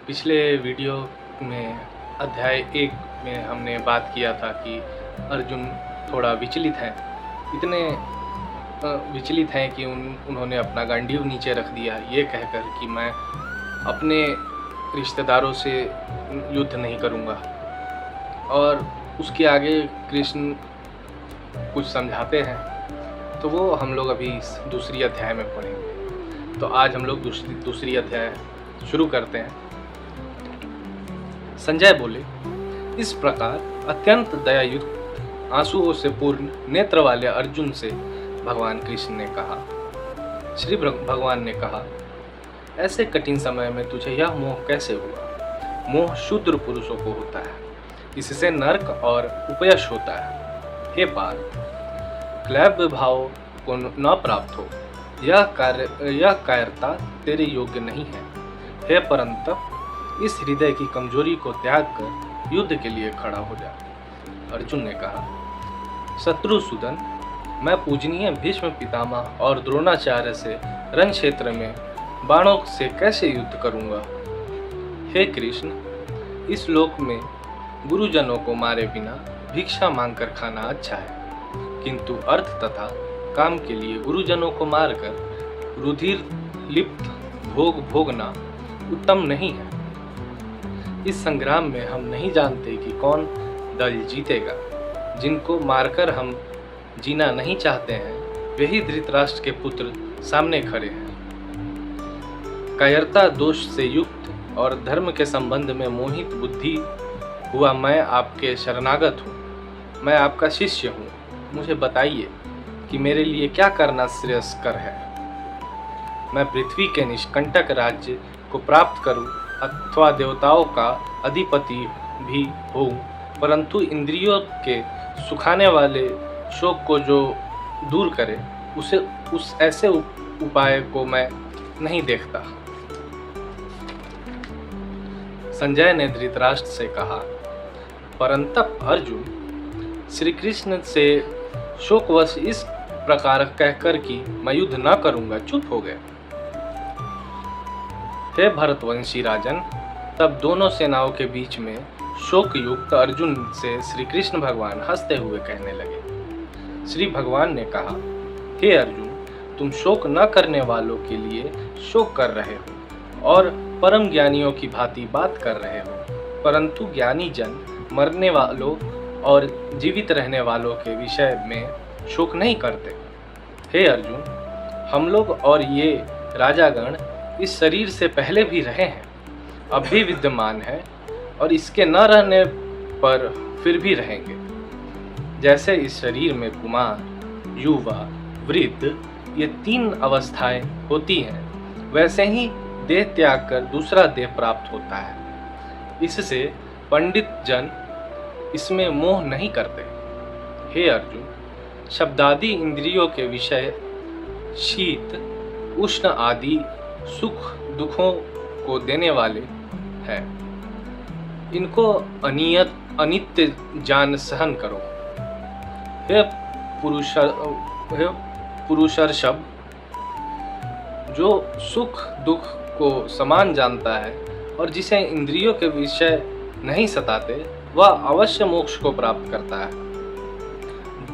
पिछले वीडियो में अध्याय 1 में हमने बात किया था कि अर्जुन थोड़ा विचलित हैं। इतने विचलित हैं कि उन्होंने अपना गांडीव नीचे रख दिया, ये कहकर कि मैं अपने रिश्तेदारों से युद्ध नहीं करूँगा। और उसके आगे कृष्ण कुछ समझाते हैं, तो वो हम लोग अभी इस दूसरी अध्याय में पढ़ेंगे। तो आज हम लोग दूसरी अध्याय शुरू करते हैं। संजय बोले, इस प्रकार अत्यंत दयायुक्त आंसुओं से पूर्ण नेत्र वाले अर्जुन से भगवान कृष्ण ने कहा। श्री भगवान ने कहा, ऐसे कठिन समय में तुझे यह मोह कैसे हुआ? मोह शूद्र पुरुषों को होता है, इससे नरक और उपयश होता है। हे पार्थ, क्लैब्य भाव को न प्राप्त हो, यह कायरता तेरे योग्य नहीं है। हे परंतप, इस हृदय की कमजोरी को त्याग कर युद्ध के लिए खड़ा हो जा। अर्जुन ने कहा, शत्रुसूदन, मैं पूजनीय भीष्म पितामह और द्रोणाचार्य से रण क्षेत्र में बाणों से कैसे युद्ध करूंगा? हे कृष्ण, इस लोक में गुरुजनों को मारे बिना भिक्षा मांगकर खाना अच्छा है, किंतु अर्थ तथा काम के लिए गुरुजनों को मारकर रुधिर लिप्त भोग भोगना उत्तम नहीं है। इस संग्राम में हम नहीं जानते कि कौन दल जीतेगा। जिनको मारकर हम जीना नहीं चाहते हैं, वही धृतराष्ट्र के पुत्र सामने खड़े हैं। कायरता दोष से युक्त और धर्म के संबंध में मोहित बुद्धि हुआ मैं आपके शरणागत हूँ। मैं आपका शिष्य हूँ। मुझे बताइए कि मेरे लिए क्या करना श्रेयस्कर है। मैं पृथ्वी के निष्कंटक राज्य को प्राप्त करूं अथवा देवताओं का अधिपति भी हूँ, परंतु इंद्रियों के सुखाने वाले शोक को जो दूर करे उस ऐसे उपाय को मैं नहीं देखता। संजय ने धृतराष्ट्र से कहा, परंतप अर्जुन, श्री कृष्ण से शोकवश इस प्रकार कहकर कि मैं युद्ध न करूंगा चुप हो गए। हे भरतवंशी राजन, तब दोनों सेनाओं के बीच में शोक युक्त अर्जुन से श्री कृष्ण भगवान हंसते हुए कहने लगे। श्री भगवान ने कहा, हे अर्जुन, तुम शोक न करने वालों के लिए शोक कर रहे हो और परम ज्ञानियों की भांति बात कर रहे हो, परंतु ज्ञानी जन मरने वालों और जीवित रहने वालों के विषय में शोक नहीं करते। हे अर्जुन, हम लोग और ये राजागण इस शरीर से पहले भी रहे हैं, अब भी विद्यमान है और इसके न रहने पर फिर भी रहेंगे। जैसे इस शरीर में कुमार, युवा, वृद्ध ये 3 अवस्थाएं होती हैं, वैसे ही देह त्याग कर दूसरा देह प्राप्त होता है। इससे पंडित जन इसमें मोह नहीं करते। हे अर्जुन, शब्दादि इंद्रियों के विषय शीत, उष्ण आदि सुख दुखों को देने वाले हैं। इनको अनित्य जान सहन करो। हे पुरुषर्षभ, जो सुख दुख को समान जानता है और जिसे इंद्रियों के विषय नहीं सताते, वह अवश्य मोक्ष को प्राप्त करता है।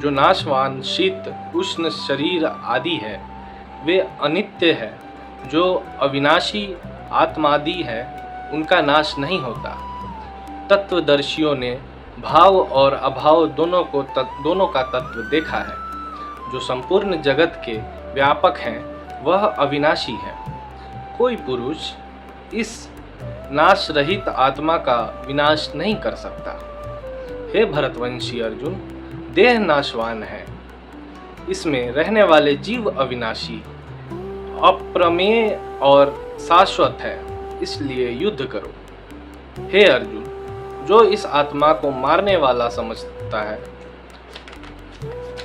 जो नाशवान शीत उष्ण शरीर आदि है, वे अनित्य है। जो अविनाशी आत्मादि है, उनका नाश नहीं होता। तत्वदर्शियों ने भाव और अभाव दोनों का तत्व देखा है। जो संपूर्ण जगत के व्यापक हैं, वह अविनाशी है। कोई पुरुष इस नाश रहित आत्मा का विनाश नहीं कर सकता। हे भरतवंशी अर्जुन, देह नाशवान है, इसमें रहने वाले जीव अविनाशी, अप्रमेय और शाश्वत है, इसलिए युद्ध करो। हे अर्जुन, जो इस आत्मा को मारने वाला समझता है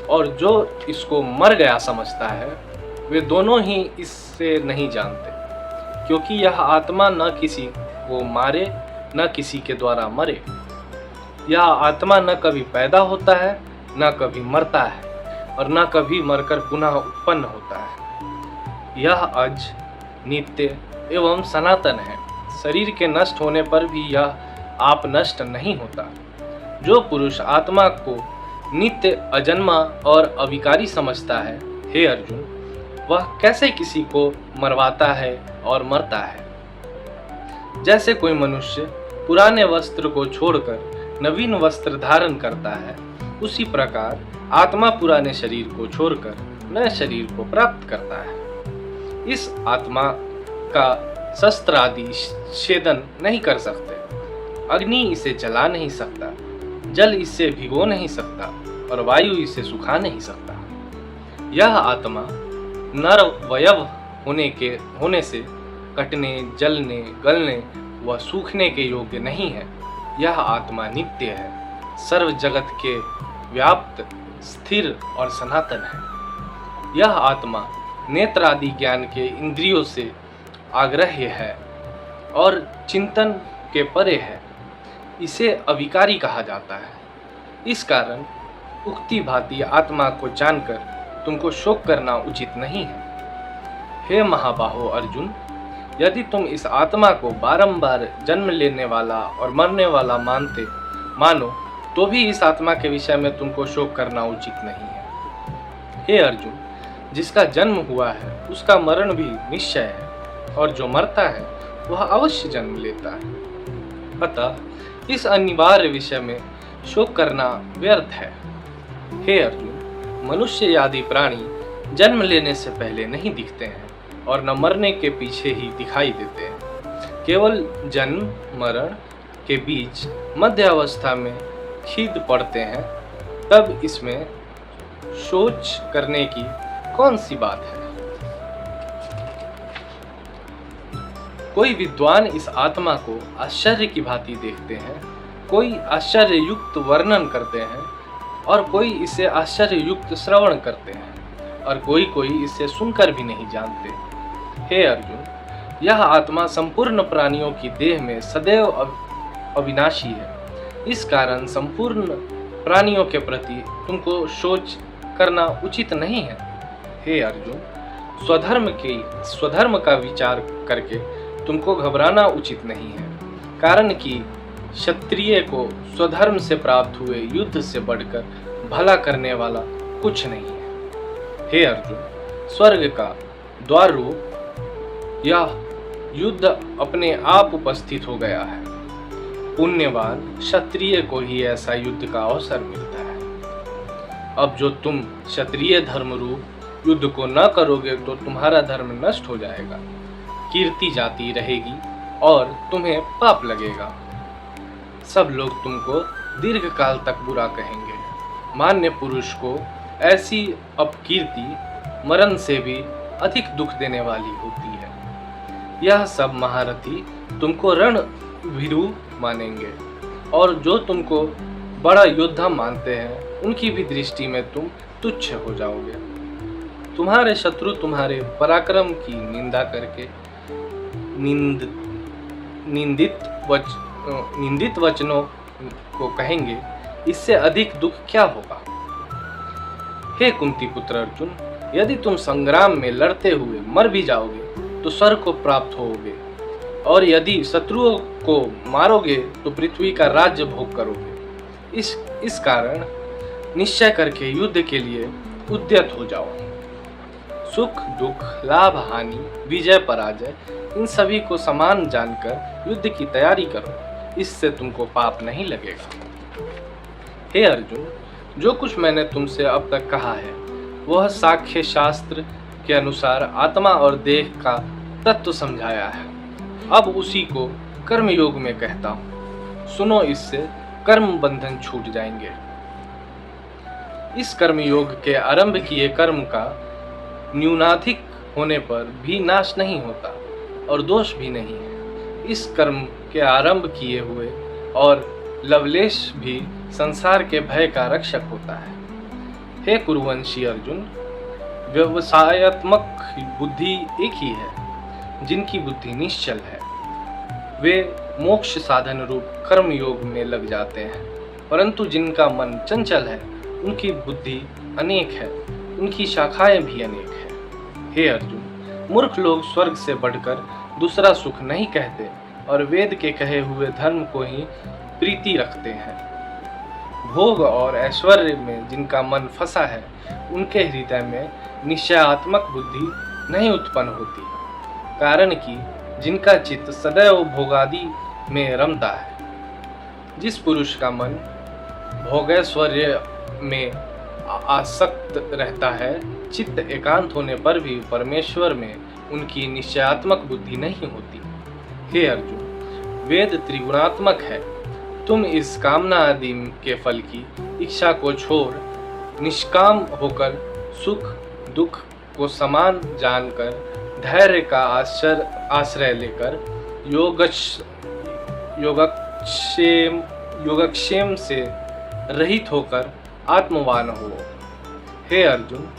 और जो इसको मर गया समझता है, वे दोनों ही इससे नहीं जानते, क्योंकि यह आत्मा न किसी को मारे न किसी के द्वारा मरे। यह आत्मा न कभी पैदा होता है, न कभी मरता है और न कभी मरकर पुनः उत्पन्न होता है। यह अज नित्य एवं सनातन है। शरीर के नष्ट होने पर भी यह आप नष्ट नहीं होता। जो पुरुष आत्मा को नित्य, अजन्मा और अविकारी समझता है, हे अर्जुन, वह कैसे किसी को मरवाता है और मरता है। जैसे कोई मनुष्य पुराने वस्त्र को छोड़कर नवीन वस्त्र धारण करता है, उसी प्रकार आत्मा पुराने शरीर को छोड़कर नए शरीर को प्राप्त करता है। इस आत्मा का शस्त्र आदि छेदन नहीं कर सकते, अग्नि इसे जला नहीं सकता, जल इसे भिगो नहीं सकता और वायु इसे सुखा नहीं सकता। यह आत्मा नरवयव होने से कटने, जलने, गलने व सूखने के योग्य नहीं है। यह आत्मा नित्य है, सर्व जगत के व्याप्त, स्थिर और सनातन है। यह आत्मा नेत्र आदि ज्ञान के इंद्रियों से आग्राह्य है और चिंतन के परे है। इसे अविकारी कहा जाता है। इस कारण उक्ति भांति आत्मा को जानकर तुमको शोक करना उचित नहीं है। हे महाबाहो अर्जुन, यदि तुम इस आत्मा को बारंबार जन्म लेने वाला और मरने वाला मानो तो भी इस आत्मा के विषय में तुमको शोक करना उचित नहीं है। हे अर्जुन, जिसका जन्म हुआ है उसका मरण भी निश्चय है, और जो मरता है वह अवश्य जन्म लेता है। अतः इस अनिवार्य विषय में शोक करना व्यर्थ है। हे अर्जुन, मनुष्य आदि प्राणी जन्म लेने से पहले नहीं दिखते हैं और न मरने के पीछे ही दिखाई देते हैं। केवल जन्म मरण के बीच मध्य अवस्था में खीद पड़ते हैं, तब इसमें सोच करने की कौन सी बात है। कोई विद्वान इस आत्मा को आश्चर्य की भांति देखते हैं, कोई आश्चर्य युक्त वर्णन करते हैं और कोई इसे आश्चर्य युक्त श्रवण करते हैं और कोई इसे सुनकर भी नहीं जानते। हे अर्जुन, यह आत्मा संपूर्ण प्राणियों की देह में सदैव अविनाशी है। इस कारण संपूर्ण प्राणियों के प्रति तुमको सोच करना उचित नहीं है। हे अर्जुन, स्वधर्म का विचार करके तुमको घबराना उचित नहीं है, कारण कि क्षत्रिय को स्वधर्म से प्राप्त हुए युद्ध से बढ़कर भला करने वाला कुछ नहीं है। हे अर्जुन, स्वर्ग का द्वार रूप यह युद्ध अपने आप उपस्थित हो गया है। पुण्यवान क्षत्रिय को ही ऐसा युद्ध का अवसर मिलता है। अब जो तुम क्षत्रिय धर्म रूप युद्ध को न करोगे तो तुम्हारा धर्म नष्ट हो जाएगा, कीर्ति जाती रहेगी और तुम्हें पाप लगेगा। सब लोग तुमको दीर्घ काल तक बुरा कहेंगे। मान्य पुरुष को ऐसी अपकीर्ति मरण से भी अधिक दुख देने वाली होती है। यह सब महारथी तुमको रणभीरु मानेंगे और जो तुमको बड़ा योद्धा मानते हैं उनकी भी दृष्टि में तुम तुच्छ हो जाओगे। तुम्हारे शत्रु तुम्हारे पराक्रम की निंदा करके निंदित वचनों को कहेंगे, इससे अधिक दुख क्या होगा। हे कुंती पुत्र अर्जुन, यदि तुम संग्राम में लड़ते हुए मर भी जाओगे तो स्वर्ग को प्राप्त होगे, और यदि शत्रुओं को मारोगे तो पृथ्वी का राज्य भोग करोगे। इस कारण निश्चय करके युद्ध के लिए उद्यत हो जाओ। सुख दुख, लाभ हानि, विजय पराजय, इन सभी को समान जानकर युद्ध की तैयारी करो, इससे तुमको पाप नहीं लगेगा। हे अर्जुन, जो कुछ मैंने तुमसे अब तक कहा है वह सांख्य शास्त्र के अनुसार आत्मा और देह का तत्व समझाया है। अब उसी को कर्म योग में कहता हूँ, सुनो, इससे कर्म बंधन छूट जाएंगे। इस कर्म योग के आरंभ किए कर्म का न्यूनाधिक होने पर भी नाश नहीं होता और दोष भी नहीं है। इस कर्म के आरंभ किए हुए और लवलेश भी संसार के भय का रक्षक होता है। हे कुरुवंशी अर्जुन, व्यवसायत्मक बुद्धि एक ही है। जिनकी बुद्धि निश्चल है वे मोक्ष साधन रूप कर्म योग में लग जाते हैं, परंतु जिनका मन चंचल है उनकी बुद्धि अनेक है, उनकी शाखाएं भी अनेक है। हे अर्जुन, मूर्ख लोग स्वर्ग से बढ़कर दूसरा सुख नहीं कहते, और वेद के कहे हुए धर्म को ही प्रीति रखते हैं। भोग और ऐश्वर्य में जिनका मन फंसा है, उनके हृदय में निश्चयात्मक बुद्धि नहीं उत्पन्न होती, कारण कि जिनका चित्त सदैव भोगादि में रमता है। जिस पुरुष का मन भोगैश्वर्य में आसक्त रहता है, चित्त एकांत होने पर भी परमेश्वर में उनकी निश्चयात्मक बुद्धि नहीं होती। हे अर्जुन, वेद त्रिगुणात्मक है। तुम इस कामना आदि के फल की इच्छा को छोड़ निष्काम होकर सुख दुख को समान जानकर धैर्य का आश्रय लेकर योगक्षेम से रहित होकर आत्मवान हो। हे अर्जुन,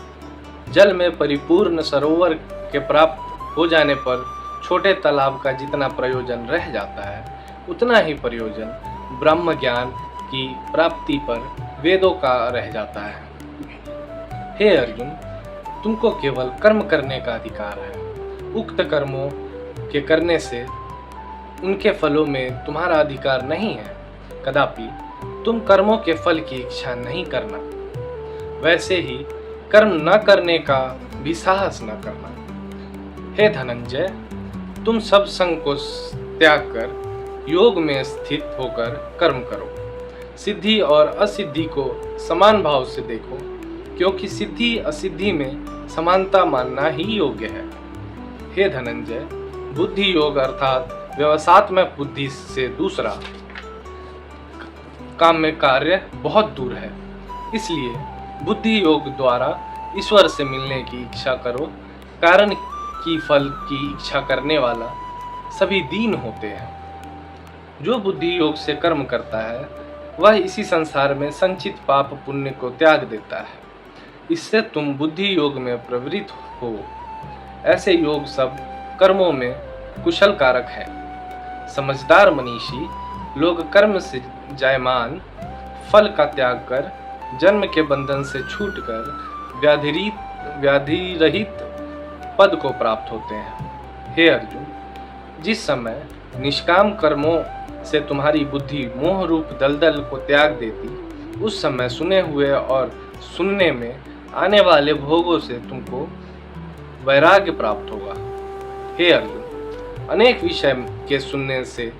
जल में परिपूर्ण सरोवर के प्राप्त हो जाने पर छोटे तालाब का जितना प्रयोजन रह जाता है, उतना ही प्रयोजन ब्रह्म ज्ञान की प्राप्ति पर वेदों का रह जाता है। हे अर्जुन, तुमको केवल कर्म करने का अधिकार है। उक्त कर्मों के करने से उनके फलों में तुम्हारा अधिकार नहीं है। कदापि तुम कर्मों के फल की इच्छा नहीं करना। वैसे ही कर्म न करने का भी साहस न करना। हे धनंजय, तुम सब संग को त्याग कर योग में स्थित होकर कर्म करो। सिद्धि और असिद्धि को समान भाव से देखो, क्योंकि सिद्धि असिद्धि में समानता मानना ही योग्य है। हे धनंजय, बुद्धि योग अर्थात व्यवसात्मक बुद्धि से दूसरा काम्य कार्य बहुत दूर है। इसलिए बुद्धि योग द्वारा ईश्वर से मिलने की इच्छा करो, कारण की फल की इच्छा करने वाला सभी दीन होते हैं। जो बुद्धि योग से कर्म करता है, वह इसी संसार में संचित पाप पुण्य को त्याग देता है। इससे तुम बुद्धि योग में प्रवृत्त हो। ऐसे योग सब कर्मों में कुशल कारक है। समझदार मनीषी लोग कर्म से जायमान फल का त्याग कर जन्म के बंधन से छूटकर व्याधि रहित पद को प्राप्त होते हैं। हे अर्जुन, जिस समय निष्काम कर्मों से तुम्हारी बुद्धि मोह रूप दलदल को त्याग देती, उस समय सुने हुए और सुनने में आने वाले भोगों से तुमको वैराग्य प्राप्त होगा। हे अर्जुन, अनेक विषय के सुनने से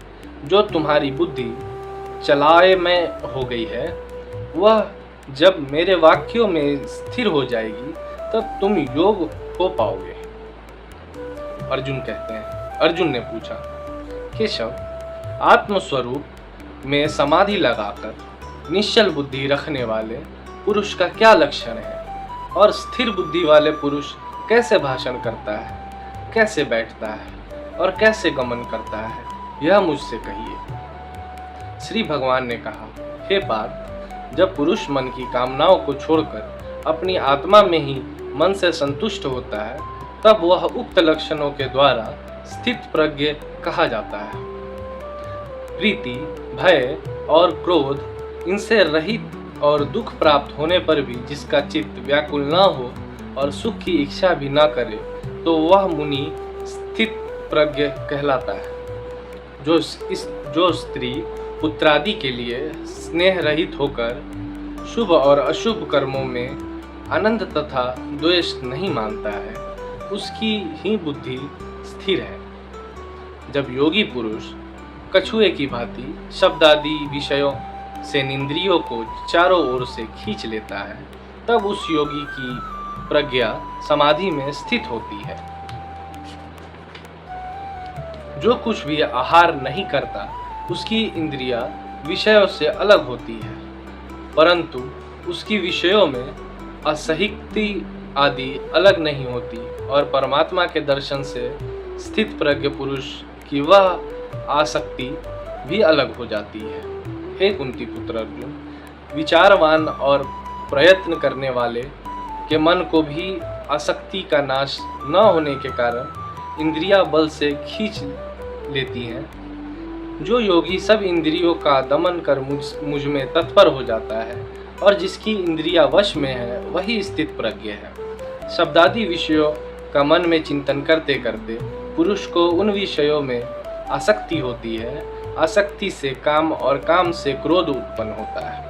जो तुम्हारी बुद्धि चलाए में हो गई है, वह जब मेरे वाक्यों में स्थिर हो जाएगी, तब तुम योग हो पाओगे। अर्जुन ने पूछा, केशव, आत्मस्वरूप में समाधि लगाकर निश्चल बुद्धि रखने वाले पुरुष का क्या लक्षण है, और स्थिर बुद्धि वाले पुरुष कैसे भाषण करता है, कैसे बैठता है और कैसे गमन करता है, यह मुझसे कहिए। श्री भगवान ने कहा, हे पार्थ, जब पुरुष मन की कामनाओं को छोड़कर अपनी आत्मा में ही मन से संतुष्ट होता है, तब वह उक्त लक्षणों के द्वारा स्थित प्रज्ञ कहा जाता है। प्रीति, भय और क्रोध इनसे रहित और दुख प्राप्त होने पर भी जिसका चित्त व्याकुल न हो और सुख की इच्छा भी न करे, तो वह मुनि स्थित प्रज्ञ कहलाता है। जो स्त्री पुत्रादि के लिए स्नेह रहित होकर शुभ और अशुभ कर्मों में आनंद तथा द्वेष नहीं मानता है, उसकी ही बुद्धि स्थिर है। जब योगी पुरुष कछुए की भांति शब्दादि विषयों से इंद्रियों को चारों ओर से खींच लेता है, तब उस योगी की प्रज्ञा समाधि में स्थित होती है। जो कुछ भी आहार नहीं करता, उसकी इंद्रियां विषयों से अलग होती है, परंतु उसकी विषयों में असहिष्णुता आदि अलग नहीं होती, और परमात्मा के दर्शन से स्थित प्रज्ञ पुरुष की वह आसक्ति भी अलग हो जाती है। हे कुंती पुत्र अर्जुन, विचारवान और प्रयत्न करने वाले के मन को भी आसक्ति का नाश न होने के कारण इंद्रियां बल से खींच लेती हैं। जो योगी सब इंद्रियों का दमन कर मुझ में तत्पर हो जाता है और जिसकी इंद्रियां वश में है, वही स्थित प्रज्ञ है। शब्दादि विषयों का मन में चिंतन करते करते पुरुष को उन विषयों में आसक्ति होती है, आसक्ति से काम और काम से क्रोध उत्पन्न होता है,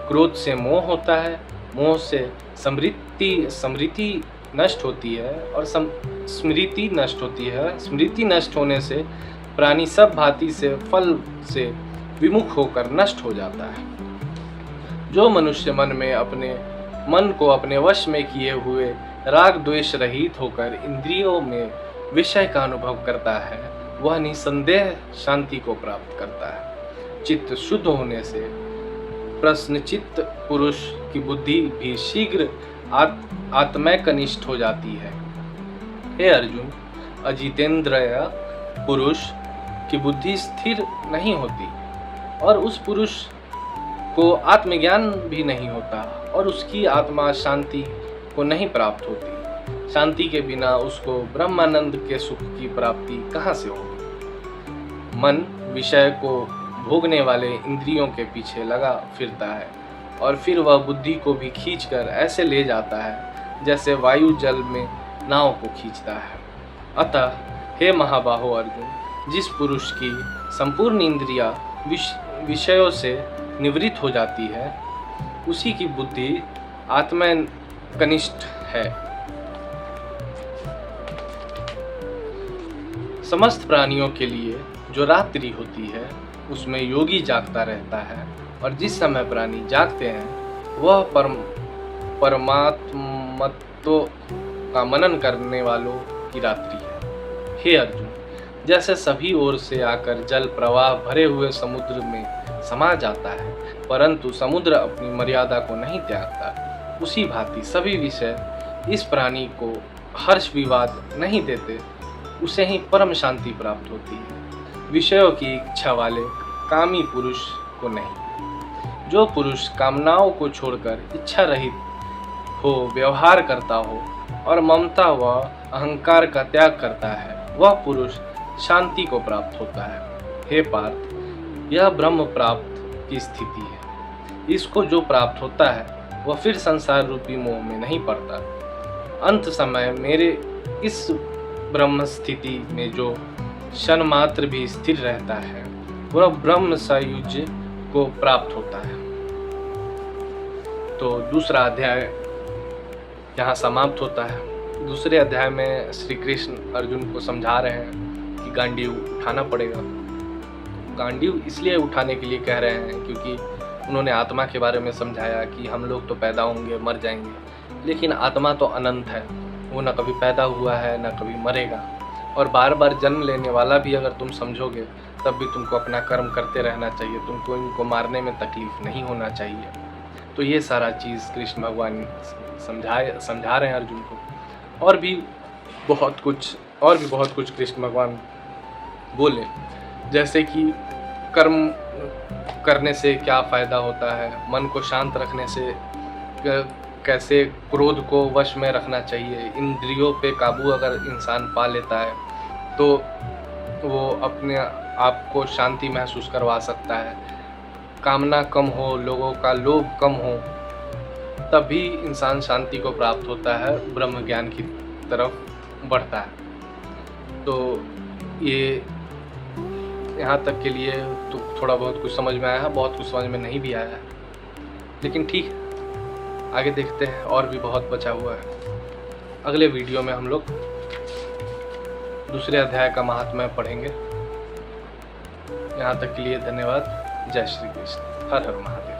क्रोध से मोह होता है, मोह से स्मृति नष्ट होती है और स्मृति नष्ट होती है, स्मृति नष्ट होने से प्राणी सब भांति से फल से विमुख होकर नष्ट हो जाता है। जो मनुष्य मन को अपने वश में किए हुए राग द्वेष रहित होकर इंद्रियों में विषय का अनुभव करता है, वह निसंदेह शांति को प्राप्त करता है। चित्त शुद्ध होने से प्रश्नचित्त पुरुष की बुद्धि भी शीघ्र आत्मैकनिष्ठ हो जाती है। हे अर्जुन, अजितेंद्रिय पुरुष की बुद्धि स्थिर नहीं होती और उस पुरुष को आत्मज्ञान भी नहीं होता और उसकी आत्मा शांति को नहीं प्राप्त होती। शांति के बिना उसको ब्रह्मानंद के सुख की प्राप्ति कहाँ से होगी। मन विषय को भोगने वाले इंद्रियों के पीछे लगा फिरता है और फिर वह बुद्धि को भी खींचकर ऐसे ले जाता है जैसे वायु जल में नाव को खींचता है। अतः हे महाबाहो अर्जुन, जिस पुरुष की संपूर्ण इंद्रियां विषयों से निवृत्त हो जाती है, उसी की बुद्धि आत्मकनिष्ठ है। समस्त प्राणियों के लिए जो रात्रि होती है, उसमें योगी जागता रहता है और जिस समय प्राणी जागते हैं वह परमात्मत्व का मनन करने वालों की रात्रि है। हे अर्जुन, जैसे सभी ओर से आकर जल प्रवाह भरे हुए समुद्र में समा जाता है परंतु समुद्र अपनी मर्यादा को नहीं त्यागता, उसी भांति सभी विषय इस प्राणी को हर्ष विवाद नहीं देते, उसे ही परम शांति प्राप्त होती है। विषयों की इच्छा वाले कामी पुरुष को नहीं। जो पुरुष कामनाओं को छोड़कर इच्छा रहित हो व्यवहार करता हो और ममता व अहंकार का त्याग करता है, वह पुरुष शांति को प्राप्त होता है। हे पार्थ, यह ब्रह्म प्राप्त की स्थिति है। इसको जो प्राप्त होता है वह फिर संसार रूपी मोह में नहीं पड़ता। अंत समय मेरे इस ब्रह्म स्थिति में जो क्षण मात्र भी स्थिर रहता है वह ब्रह्म सायुज्य को प्राप्त होता है। तो दूसरा अध्याय यहाँ समाप्त होता है। दूसरे अध्याय में श्री कृष्ण अर्जुन को समझा रहे हैं कि गांडीव उठाना पड़ेगा। गांडीव इसलिए उठाने के लिए कह रहे हैं क्योंकि उन्होंने आत्मा के बारे में समझाया कि हम लोग तो पैदा होंगे, मर जाएंगे, लेकिन आत्मा तो अनंत है, वो न कभी पैदा हुआ है न कभी मरेगा और बार बार जन्म लेने वाला भी अगर तुम समझोगे तब भी तुमको अपना कर्म करते रहना चाहिए, तुमको इनको मारने में तकलीफ नहीं होना चाहिए। तो ये सारा चीज़ कृष्ण भगवान समझा रहे हैं अर्जुन को। और भी बहुत कुछ कृष्ण भगवान बोले, जैसे कि कर्म करने से क्या फ़ायदा होता है, मन को शांत रखने से कैसे क्रोध को वश में रखना चाहिए, इंद्रियों पे काबू अगर इंसान पा लेता है तो वो अपने आप को शांति महसूस करवा सकता है, कामना कम हो, लोगों का लोभ कम हो, तभी इंसान शांति को प्राप्त होता है, ब्रह्म ज्ञान की तरफ बढ़ता है। तो ये यहाँ तक के लिए तो थोड़ा बहुत कुछ समझ में आया है, बहुत कुछ समझ में नहीं भी आया है, लेकिन ठीक है, आगे देखते हैं। और भी बहुत बचा हुआ है। अगले वीडियो में हम लोग दूसरे अध्याय का महात्म्य पढ़ेंगे। यहाँ तक के लिए धन्यवाद। जय श्री कृष्ण। हर हर महादेव।